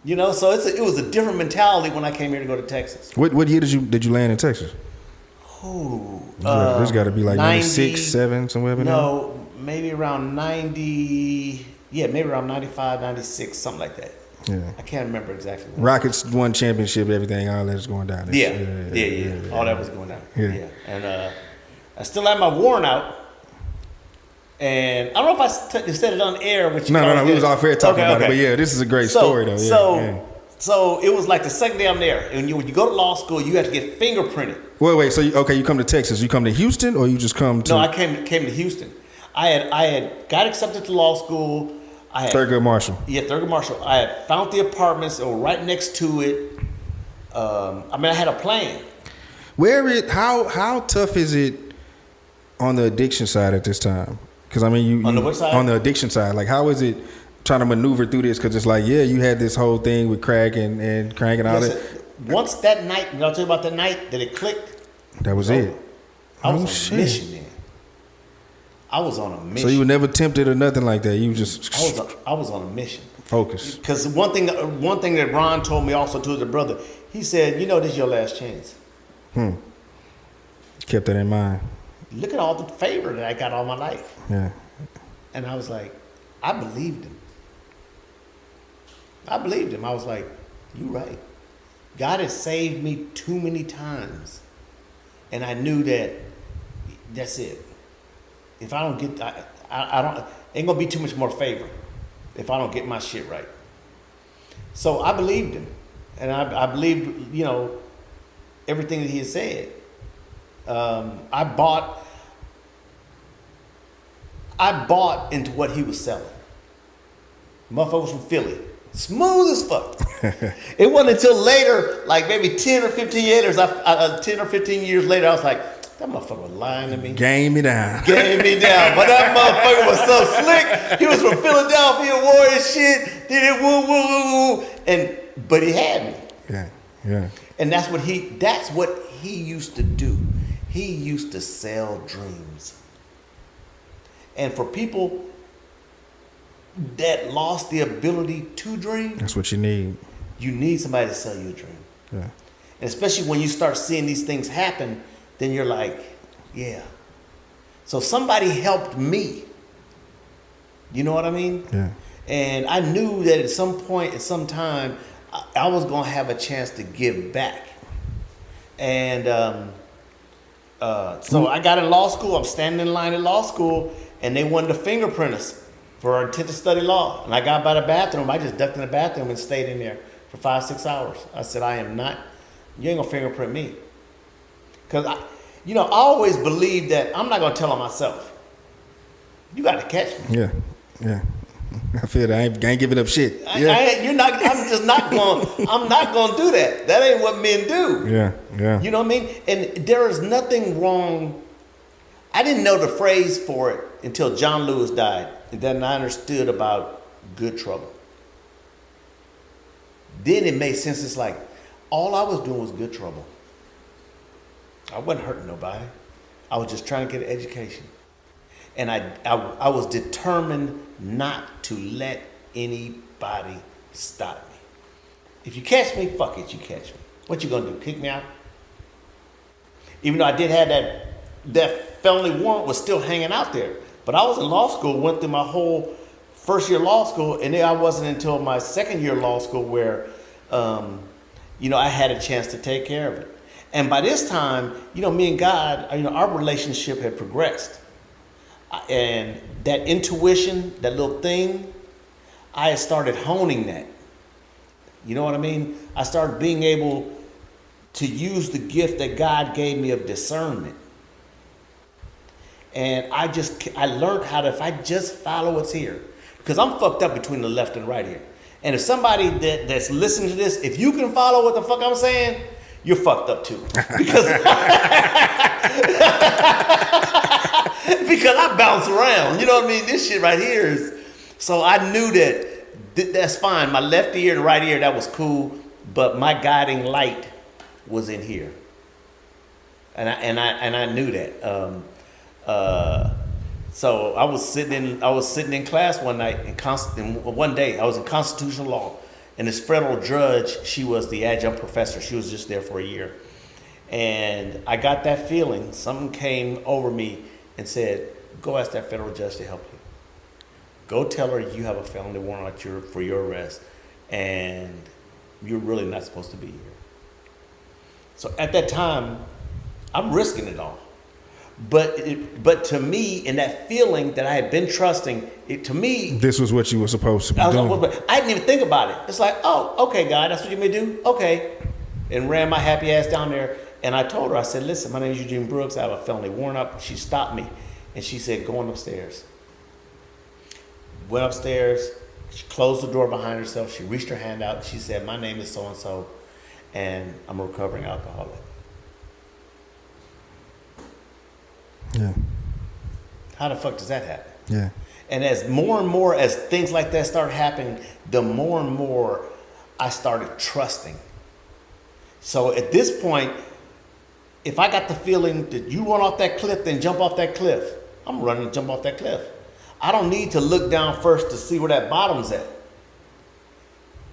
You know, so it was a different mentality when I came here to go to Texas. What year did you land in Texas? Ooh, There's got to be like 90, 96, 7, somewhere in there. No, maybe around 90. Yeah, maybe around 95, 96, something like that. Yeah. I can't remember exactly. Rockets won championship, everything, all that's going down. Yeah. All that was going down. Yeah. And I still had my warrant out. And I don't know if I said it on air with you. No. We was off air talking about it. But yeah, this is a great story though. So it was like the second day I'm there. And when you go to law school, you have to get fingerprinted. Wait. So you come to Texas. You come to Houston, or you just come to? No, I came to Houston. I had got accepted to law school. I had Thurgood Marshall. Yeah, Thurgood Marshall. I had found the apartments that were right next to it. I had a plan. How tough is it on the addiction side at this time? Because I mean, on the what side? On the addiction side, like how is it trying to maneuver through this? Because it's like, yeah, you had this whole thing with crack and crank and all that. Once that night, I'll tell you about that night that it clicked. That was it. I was on a mission, man. I was on a mission. So you were never tempted or nothing like that. You just. I was on a mission. Focus. Because one thing that Ron told me also to his brother, he said, this is your last chance. Kept that in mind. Look at all the favor that I got all my life. Yeah. And I was like, I believed him. I was like, you're right. God has saved me too many times. And I knew that's it. If I don't get, ain't gonna be too much more favor if I don't get my shit right. So I believed him. And I believed, everything that he had said. I bought into what he was selling. Motherfuckers from Philly. Smooth as fuck. It wasn't until later, like maybe 10 or 15 years later, I was like, that motherfucker was lying to me. Game me down. But that motherfucker was so slick. He was from Philadelphia, Warrior shit. Did it woo, woo, woo, woo. But he had me. Yeah. And that's what he used to do. He used to sell dreams. And for people that lost the ability to dream, that's what you need. You need somebody to sell you a dream. Yeah. And especially when you start seeing these things happen, then you're like, yeah. So somebody helped me. You know what I mean? Yeah. And I knew that at some point, at some time, I was going to have a chance to give back. And so I got in law school. I'm standing in line at law school, and they wanted to fingerprint us for our intent to study law. And I got by the bathroom. I just ducked in the bathroom and stayed in there for 5-6 hours. I said, you ain't going to fingerprint me. Because, I always believed that I'm not going to tell on myself. You got to catch me. Yeah. I feel that I ain't giving up shit. I'm not going to do that. That ain't what men do. Yeah. You know what I mean? And there is nothing wrong. I didn't know the phrase for it until John Lewis died. And then I understood about good trouble. Then it made sense. It's like, all I was doing was good trouble. I wasn't hurting nobody. I was just trying to get an education. And I was determined not to let anybody stop me. If you catch me, fuck it, you catch me. What you gonna do, kick me out? Even though I did have that felony warrant was still hanging out there. But I was in law school, went through my whole first year law school, and then I wasn't until my second year law school where, I had a chance to take care of it. And by this time, me and God, our relationship had progressed. And that intuition, that little thing, I had started honing that. You know what I mean? I started being able to use the gift that God gave me of discernment. And I learned how to, if I just follow what's here, because I'm fucked up between the left and right here. And if somebody that's listening to this, if you can follow what the fuck I'm saying, you're fucked up too. Because I bounce around. You know what I mean? This shit right here is, so I knew that's fine. My left ear and right ear, that was cool, but my guiding light was in here. And I knew that. So I was sitting in class one night one day I was in constitutional law, And this federal judge, she was the adjunct professor. She was just there for a year. And I got that feeling. Something came over me and said, go ask that federal judge to help you. Go tell her you have a felony warrant for your arrest, and you're really not supposed to be here. So at that time, I'm risking it all. But to me, in that feeling that I had been trusting, to me, this was what you were supposed to be doing. I didn't even think about it. It's like, oh, okay, God, that's what you may do? Okay. And ran my happy ass down there. And I told her, I said, listen, my name is Eugene Brooks. I have a felony warrant up. She stopped me. And she said, go on upstairs. Went upstairs. She closed the door behind herself. She reached her hand out. She said, my name is so-and-so, and I'm a recovering alcoholic. Yeah. How the fuck does that happen? Yeah. And as more and more as things like that start happening, the more and more I started trusting. So at this point, if I got the feeling that you run off that cliff, then jump off that cliff, I'm running to jump off that cliff. I don't need to look down first to see where that bottom's at.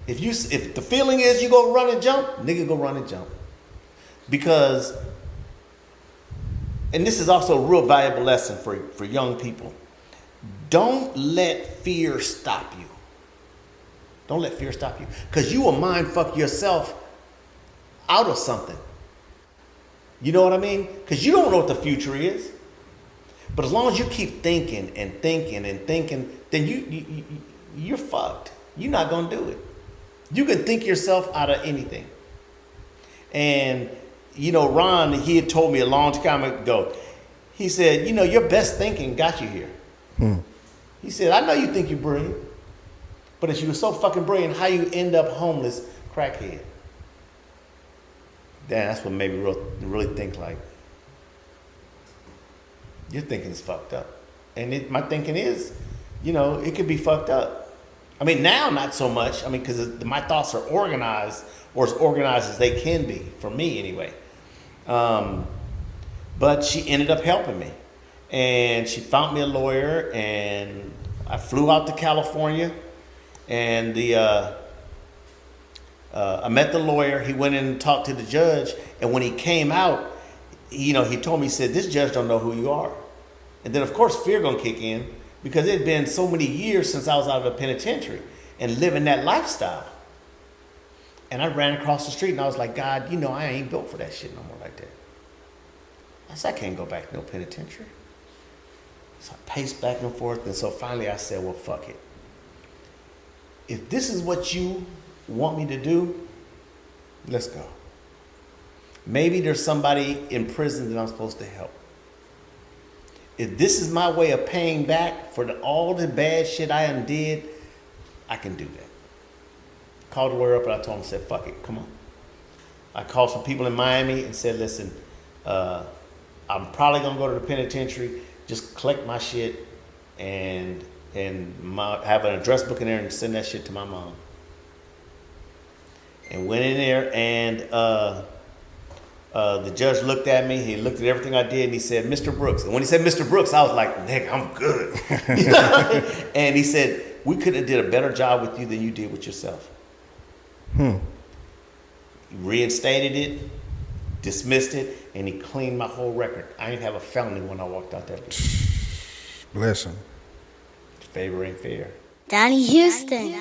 If the feeling is you go run and jump, nigga, go run and jump. Because, and this is also a real valuable lesson for young people. Don't let fear stop you. Don't let fear stop you. Because you will mind fuck yourself out of something. You know what I mean? Because you don't know what the future is. But as long as you keep thinking and thinking and thinking, then you're fucked. You're not going to do it. You can think yourself out of anything. And, you know, Ron, he had told me a long time ago, he said, you know, your best thinking got you here. He said, I know you think you're brilliant, but if you were so fucking brilliant, how you end up homeless, crackhead? Damn, that's what made me really think like, your thinking is fucked up. And my thinking is, you know, it could be fucked up. I mean, now not so much. I mean, because my thoughts are organized, or as organized as they can be, for me anyway. But she ended up helping me. And she found me a lawyer, and I flew out to California. And I met the lawyer. He went in and talked to the judge. And when he came out, you know, he told me, he said, this judge don't know who you are. And then, of course, fear gonna kick in, because it had been so many years since I was out of the penitentiary and living that lifestyle. And I ran across the street and I was like, God, you know, I ain't built for that shit no more like that. I said, I can't go back to no penitentiary. So I paced back and forth. And so finally I said, well, fuck it. If this is what you want me to do, let's go. Maybe there's somebody in prison that I'm supposed to help. If this is my way of paying back for all the bad shit I undid, I can do that. Called the lawyer up and I told him, I said, fuck it, come on. I called some people in Miami and said, listen, I'm probably gonna go to the penitentiary, just collect my shit and have an address book in there and send that shit to my mom. And went in there and the judge looked at me, he looked at everything I did, and he said, Mr. Brooks. And when he said Mr. Brooks, I was like, nigga, I'm good. You know? And he said, we couldn't have did a better job with you than you did with yourself. He reinstated it, dismissed it, and he cleaned my whole record. I didn't have a felony when I walked out that bitch. Bless him. Favor ain't fair. Donnie Houston.